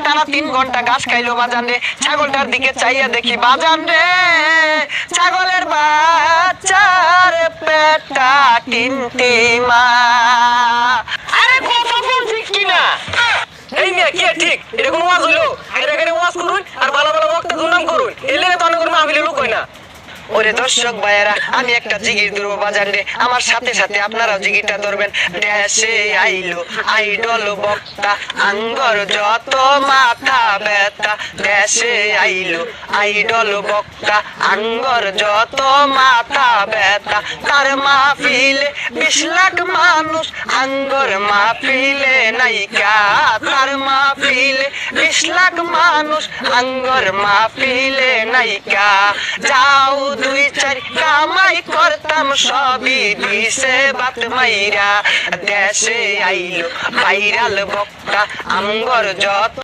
টানা 3 ঘন্টা ঘাস খাইলো বাজান রে। ছাগলটার দিকে চাইয়া দেখি বাজান রে, ছাগলের বাচ্চার পেটটা টিনটিমা। আরে কথা বলছি কিনা? এই মিয়া কি ঠিক? এটা কোন ওয়াজ হইলো? আইরা গাড়ি ওয়াজ করুন আর ভালো ভালো বক্তা দুর্নাম করুন, এলে তো অনেক মাহফিলে লোক হয় না। ওরে দর্শক ভাইয়েরা, আমি একটা জিগির ধরবো বাজান রে, আমার সাথে সাথে আপনারাও জিগিরটা ধরবেন। দেশে আইলো আইডল বক্তা, আঙ্গর যত মাথা ব্যথা। দেশে আইলো আইডল বক্তা, আঙ্গর যত মাথা ব্যথা। তার মাহফিলে 20 লাখ মানুষ, আঙ্গর মাহফিলে নাইকা। তার মাহফিলে 20 লাখ মানুষ, আঙ্গর মাহফিলে নাইকা। যাও 2-4 কামাই করতাম, সবই দিছে বাত মাইরা। দেশে আইলো ভাইরাল বক্তা, আঙ্গর যত